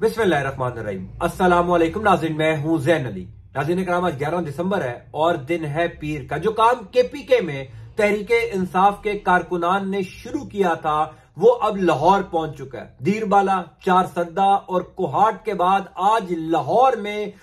बिस्मिल्लाहिर्रहमानिर्रहीम। अस्सलामुअलैकुम नाज़रीन, मैं हूं ज़ैन अली। नाज़रीन कराम, आज 11 दिसंबर है और दिन है पीर का। जो काम केपीके में तहरीके इंसाफ के कारकुनान ने शुरू किया था वो अब लाहौर पहुंच चुका है। दीरबाला, चार सद्दा और कोहाट के बाद आज लाहौर में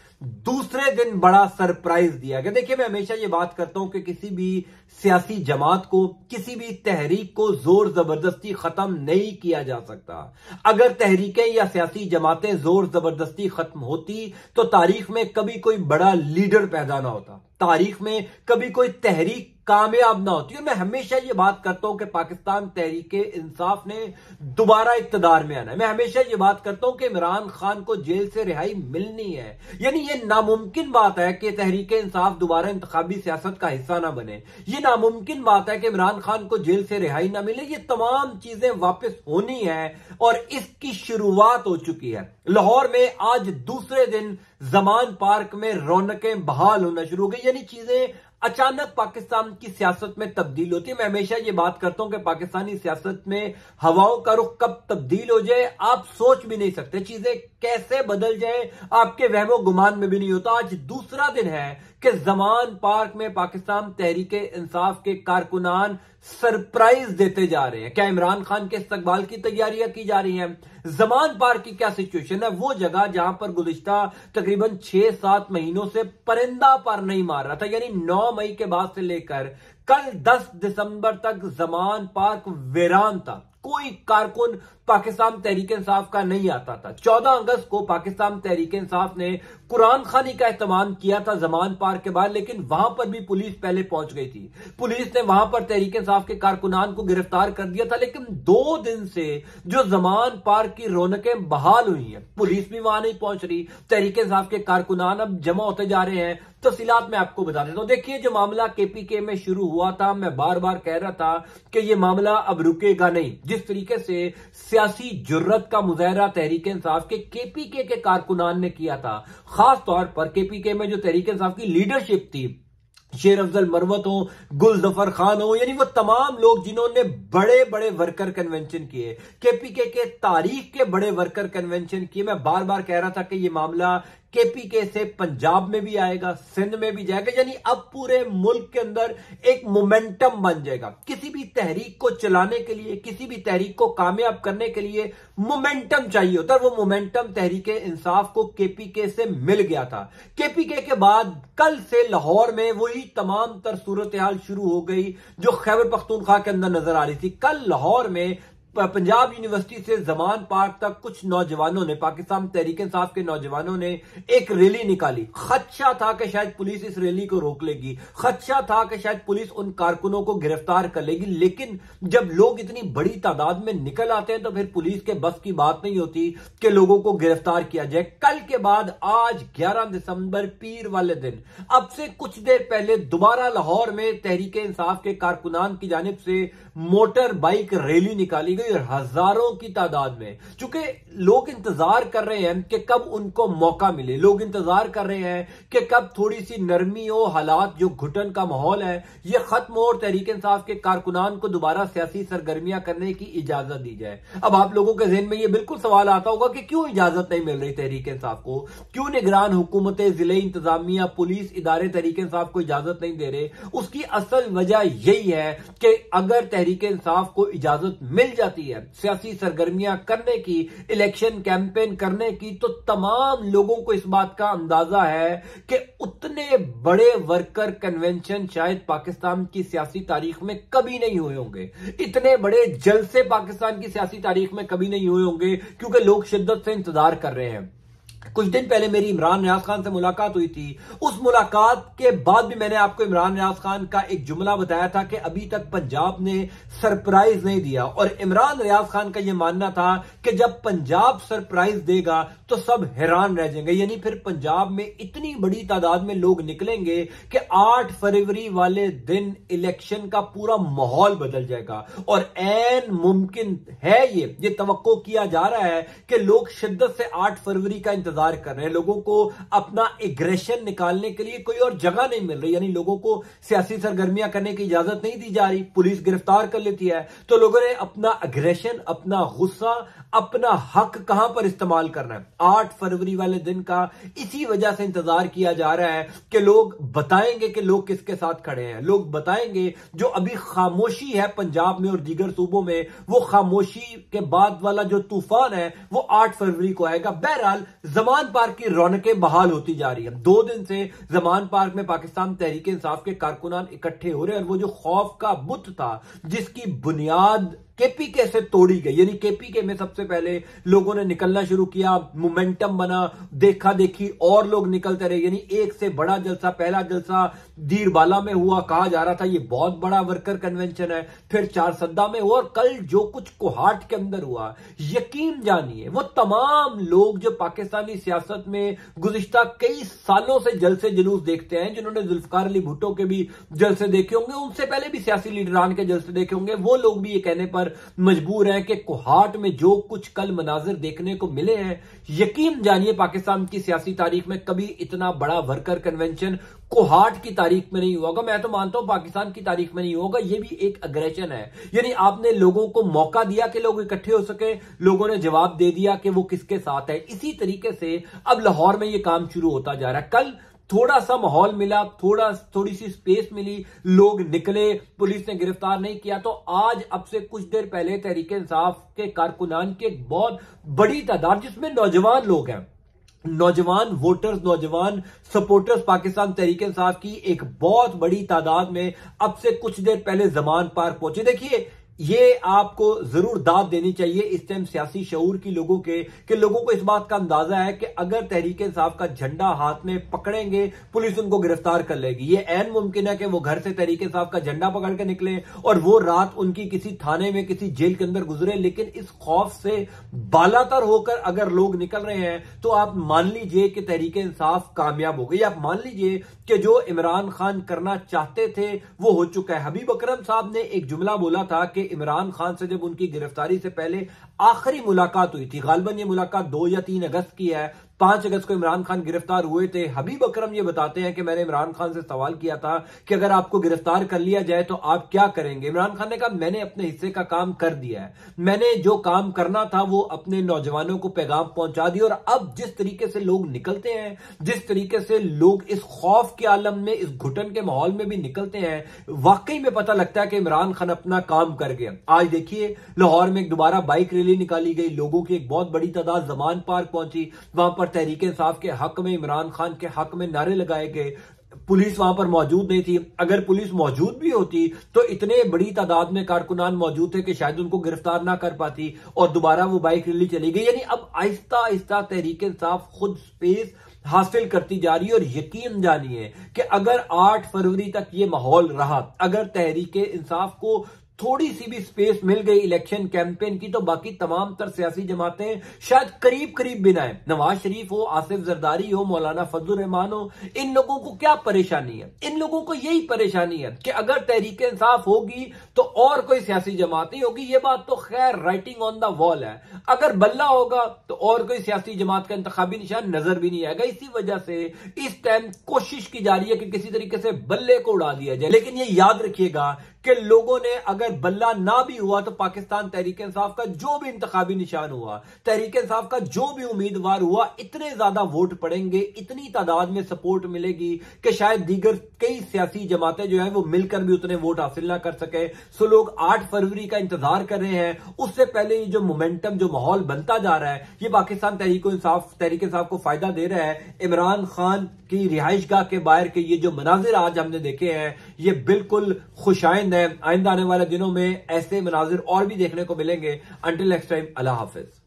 दूसरे दिन बड़ा सरप्राइज दिया गया। देखिए, मैं हमेशा ये बात करता हूं कि किसी भी सियासी जमात को, किसी भी तहरीक को जोर जबरदस्ती खत्म नहीं किया जा सकता। अगर तहरीकें या सियासी जमातें जोर जबरदस्ती खत्म होती तो तारीख में कभी कोई बड़ा लीडर पैदा ना होता, तारीख में कभी कोई तहरीक कामयाब ना होती। और मैं हमेशा ये बात करता हूं कि पाकिस्तान तहरीके इंसाफ ने दोबारा इक्तदार में आना है। मैं हमेशा ये बात करता हूं कि इमरान खान को जेल से रिहाई मिलनी है। यानी ये नामुमकिन बात है कि तहरीके इंसाफ दोबारा इंतखाबी सियासत का हिस्सा ना बने। ये नामुमकिन बात है कि इमरान खान को जेल से रिहाई ना मिले। ये तमाम चीजें वापस होनी है और इसकी शुरुआत हो चुकी है। लाहौर में आज दूसरे दिन जमान पार्क में रौनकें बहाल होना शुरू हो गई। यानी चीजें अचानक पाकिस्तान की सियासत में तब्दील होती है। मैं हमेशा ये बात करता हूं कि पाकिस्तानी सियासत में हवाओं का रुख कब तब्दील हो जाए आप सोच भी नहीं सकते। चीजें कैसे बदल जाए आपके वहमो गुमान में भी नहीं होता। आज दूसरा दिन है कि जमान पार्क में पाकिस्तान तहरीके इंसाफ के कारकुनान सरप्राइज देते जा रहे हैं। क्या इमरान खान के इस्तकबाल की तैयारियां की जा रही हैं? जमान पार्क की क्या सिचुएशन है? वो जगह जहां पर गुज़िश्ता तकरीबन 6-7 महीनों से परिंदा पर नहीं मार रहा था, यानी 9 मई के बाद से लेकर कल 10 दिसंबर तक जमान पार्क वीरान था। कोई कारकुन पाकिस्तान तहरीक इंसाफ का नहीं आता था। 14 अगस्त को पाकिस्तान तहरीक इंसाफ ने कुरान खानी का एहतमाम किया था जमान पार्क के बाद, लेकिन वहां पर भी पुलिस पहले पहुंच गई थी। पुलिस ने वहां पर तहरीक इंसाफ के कारकुनान को गिरफ्तार कर दिया था। लेकिन 2 दिन से जो जमान पार्क की रौनकें बहाल हुई हैं, पुलिस भी वहां नहीं पहुंच रही, तहरीक इंसाफ के कारकुनान अब जमा होते जा रहे हैं। तफसीलात मैं आपको बता देता हूं। देखिए, जो मामला केपीके में शुरू हुआ था, मैं बार बार कह रहा था कि यह मामला अब रुकेगा नहीं। जिस तरीके से सियासी जुर्रत का मुजाहरा तहरीक इंसाफ के केपीके के कारकुनान ने किया था, खास तौर पर केपीके में जो तहरीक इंसाफ की लीडरशिप थी, शेर अफजल मरवत हो, गुल जफर खान हो, यानी वो तमाम लोग जिन्होंने बड़े बड़े वर्कर कन्वेंशन किए, केपीके के तारीख के बड़े वर्कर कन्वेंशन किए। मैं बार बार कह रहा था कि यह मामला केपीके से पंजाब में भी आएगा, सिंध में भी जाएगा, यानी अब पूरे मुल्क के अंदर एक मोमेंटम बन जाएगा। किसी भी तहरीक को चलाने के लिए, किसी भी तहरीक को कामयाब करने के लिए मोमेंटम चाहिए होता है। वो मोमेंटम तहरीके इंसाफ को केपीके से मिल गया था। केपीके के बाद कल से लाहौर में वही तमाम तर सूरत हाल शुरू हो गई जो खैबर पख्तूनख्वा के अंदर नजर आ रही थी। कल लाहौर में पंजाब यूनिवर्सिटी से जमान पार्क तक कुछ नौजवानों ने, पाकिस्तान तहरीक इंसाफ के नौजवानों ने एक रैली निकाली। खदशा था कि शायद पुलिस इस रैली को रोक लेगी, खदशा था कि शायद पुलिस उन कारकुनों को गिरफ्तार कर लेगी। लेकिन जब लोग इतनी बड़ी तादाद में निकल आते हैं तो फिर पुलिस के बस की बात नहीं होती कि लोगों को गिरफ्तार किया जाए। कल के बाद आज 11 दिसंबर पीर वाले दिन, अब से कुछ देर पहले दोबारा लाहौर में तहरीक इंसाफ के कारकुनान की जानिब से मोटर बाइक रैली निकाली और हजारों की तादाद में, चूंकि लोग इंतजार कर रहे हैं कि कब उनको मौका मिले, लोग इंतजार कर रहे हैं कि कब थोड़ी सी नरमी हो, हालात जो घुटन का माहौल है ये खत्म हो और तहरीक इंसाफ के कारकुनान को दोबारा सियासी सरगर्मियां करने की इजाजत दी जाए। अब आप लोगों के ज़हन में ये बिल्कुल सवाल आता होगा कि क्यों इजाजत नहीं मिल रही तहरीक इंसाफ को, क्यों निगरान हुकूमतें, जिले इंतजामिया, पुलिस इदारे तहरीक इंसाफ को इजाजत नहीं दे रहे। उसकी असल वजह यही है कि अगर तहरीक इंसाफ को इजाजत मिल जाती है सियासी सरगर्मियां करने की, इलेक्शन कैंपेन करने की, तो तमाम लोगों को इस बात का अंदाजा है कि उतने बड़े वर्कर कन्वेंशन शायद पाकिस्तान की सियासी तारीख में कभी नहीं हुए होंगे, इतने बड़े जलसे पाकिस्तान की सियासी तारीख में कभी नहीं हुए होंगे, क्योंकि लोग शिद्दत से इंतजार कर रहे हैं। कुछ दिन पहले मेरी इमरान रियाज खान से मुलाकात हुई थी। उस मुलाकात के बाद भी मैंने आपको इमरान रियाज खान का एक जुमला बताया था कि अभी तक पंजाब ने सरप्राइज नहीं दिया, और इमरान रियाज खान का यह मानना था कि जब पंजाब सरप्राइज देगा तो सब हैरान रह जाएंगे। यानी फिर पंजाब में इतनी बड़ी तादाद में लोग निकलेंगे कि 8 फरवरी वाले दिन इलेक्शन का पूरा माहौल बदल जाएगा। और ऐन मुमकिन है, ये तवक्को किया जा रहा है कि लोग शिद्दत से 8 फरवरी का इंतजार कर रहे हैं, लोगों को अपना एग्रेशन निकालने के लिए कोई और जगह नहीं मिल रही, यानी लोगों को सियासी सरगर्मियां करने की इजाजत नहीं दी जा रही, पुलिस गिरफ्तार कर लेती है, तो लोगों ने अपना एग्रेशन, अपना गुस्सा, अपना हक कहां पर इस्तेमाल करना है। 8 फरवरी वाले दिन का इसी वजह से इंतजार किया जा रहा है कि लोग बताएंगे कि लोग किसके साथ खड़े हैं, लोग बताएंगे जो अभी खामोशी है पंजाब में और दीगर सूबों में, वो खामोशी के बाद वाला जो तूफान है वो 8 फरवरी को आएगा। बहरहाल जमान पार्क की रौनकें बहाल होती जा रही है। 2 दिन से जमान पार्क में पाकिस्तान तहरीक इंसाफ के कारकुनान इकट्ठे हो रहे हैं और वो जो खौफ का बुत था जिसकी बुनियाद केपीके से तोड़ी गई, यानी केपीके में सबसे पहले लोगों ने निकलना शुरू किया, मोमेंटम बना, देखा देखी और लोग निकलते रहे, यानी एक से बड़ा जलसा, पहला जलसा दीरबाला में हुआ, कहा जा रहा था ये बहुत बड़ा वर्कर कन्वेंशन है, फिर चारसद्दा में हुआ और कल जो कुछ कोहाट के अंदर हुआ, यकीन जानिए वो तमाम लोग जो पाकिस्तानी सियासत में गुज़िश्ता कई सालों से जलसे जुलूस देखते हैं, जिन्होंने जुल्फकार अली भुट्टो के भी जलसे देखे होंगे, उनसे पहले भी सियासी लीडरान के जलसे देखे होंगे, वो लोग भी ये कहने पर मजबूर हैं कि कोहाट में जो कुछ कल मनाजिर देखने को मिले हैं, यकीन जानिए पाकिस्तान की सियासी तारीख में कभी इतना बड़ा वर्कर कन्वेंशन कोहाट की तारीख में नहीं हुआ होगा। मैं तो मानता हूं पाकिस्तान की तारीख में नहीं होगा। यह भी एक अग्रेशन है, यानी आपने लोगों को मौका दिया कि लोग इकट्ठे हो सके, लोगों ने जवाब दे दिया कि वो किसके साथ है। इसी तरीके से अब लाहौर में यह काम शुरू होता जा रहा है। कल थोड़ा सा माहौल मिला, थोड़ी सी स्पेस मिली, लोग निकले, पुलिस ने गिरफ्तार नहीं किया, तो आज अब से कुछ देर पहले तहरीक इंसाफ के कारकुनान की एक बहुत बड़ी तादाद, जिसमें नौजवान लोग हैं, नौजवान वोटर्स, नौजवान सपोर्टर्स पाकिस्तान तहरीक इंसाफ की एक बहुत बड़ी तादाद में अब से कुछ देर पहले जमान पार्क पहुंचे। देखिए ये आपको जरूर दाद देनी चाहिए इस टाइम सियासी शऊर की लोगों के, कि लोगों को इस बात का अंदाजा है कि अगर तहरीक इंसाफ का झंडा हाथ में पकड़ेंगे पुलिस उनको गिरफ्तार कर लेगी। ये ऐन मुमकिन है कि वो घर से तहरीक इंसाफ का झंडा पकड़ के निकले और वो रात उनकी किसी थाने में, किसी जेल के अंदर गुजरे, लेकिन इस खौफ से बालातर होकर अगर लोग निकल रहे हैं तो आप मान लीजिए कि तहरीक इंसाफ कामयाब हो गई। आप मान लीजिए कि जो इमरान खान करना चाहते थे वो हो चुका है। हबीब अकरम साहब ने एक जुमला बोला था कि इमरान खान से जब उनकी गिरफ्तारी से पहले आखिरी मुलाकात हुई थी, गालिबन ये मुलाकात 2 या 3 अगस्त की है, 5 अगस्त को इमरान खान गिरफ्तार हुए थे। हबीब अकरम ये बताते हैं कि मैंने इमरान खान से सवाल किया था कि अगर आपको गिरफ्तार कर लिया जाए तो आप क्या करेंगे। इमरान खान ने कहा मैंने अपने हिस्से का काम कर दिया है, मैंने जो काम करना था वो अपने नौजवानों को पैगाम पहुंचा दिया। और अब जिस तरीके से लोग निकलते हैं, जिस तरीके से लोग इस खौफ के आलम में, इस घुटन के माहौल में भी निकलते हैं, वाकई में पता लगता है कि इमरान खान अपना काम कर गया। आज देखिए लाहौर में एक दोबारा बाइक रैली निकाली गई, लोगों की एक बहुत बड़ी तादाद जमान पार्क पहुंची, वहां पर तहरीक इंसाफ के हक में, इमरान खान के हक में नारे लगाए गए। पुलिस वहां पर मौजूद नहीं थी, अगर पुलिस मौजूद भी होती तो इतने बड़ी तादाद में कारकुनान मौजूद थे कि शायद उनको गिरफ्तार ना कर पाती और दोबारा वो बाइक रैली चली गई। यानी अब आहिस्ता आहिस्ता तहरीक इंसाफ खुद स्पेस हासिल करती जा रही है। और यकीन जानिए कि अगर 8 फरवरी तक ये माहौल रहा, अगर तहरीक इंसाफ को थोड़ी सी भी स्पेस मिल गई इलेक्शन कैंपेन की, तो बाकी तमाम तर सियासी जमातें शायद करीब करीब भी ना आए। नवाज शरीफ हो, आसिफ जरदारी हो, मौलाना फजलुर रहमान हो, इन लोगों को क्या परेशानी है? इन लोगों को यही परेशानी है कि अगर तहरीक इंसाफ होगी तो और कोई सियासी जमात नहीं होगी। ये बात तो खैर राइटिंग ऑन द वॉल है। अगर बल्ला होगा तो और कोई सियासी जमात का इंतखाबी निशान नजर भी नहीं आएगा। इसी वजह से इस टाइम कोशिश की जा रही है कि किसी तरीके से बल्ले को उड़ा दिया जाए। लेकिन ये याद रखिएगा कि लोगों ने अगर बल्ला ना भी हुआ तो पाकिस्तान तहरीक इंसाफ का जो भी इंतखाबी निशान हुआ, तहरीक इंसाफ का जो भी उम्मीदवार हुआ, इतने ज्यादा वोट पड़ेंगे, इतनी तादाद में सपोर्ट मिलेगी कि शायद दीगर कई सियासी जमातें जो है वो मिलकर भी उतने वोट हासिल ना कर सके। सो लोग 8 फरवरी का इंतजार कर रहे हैं। उससे पहले ये जो मोमेंटम, जो माहौल बनता जा रहा है, ये पाकिस्तान तहरीक इंसाफ को फायदा दे रहा है। इमरान खान की रिहाइशगाह के बाहर के ये जो मनाजिर आज हमने देखे हैं, ये बिल्कुल खुशाइंद है। आइंदा आने वाले दिनों में ऐसे मनाजिर और भी देखने को मिलेंगे। अंटिल नेक्स्ट टाइम, अल्लाह हाफिज।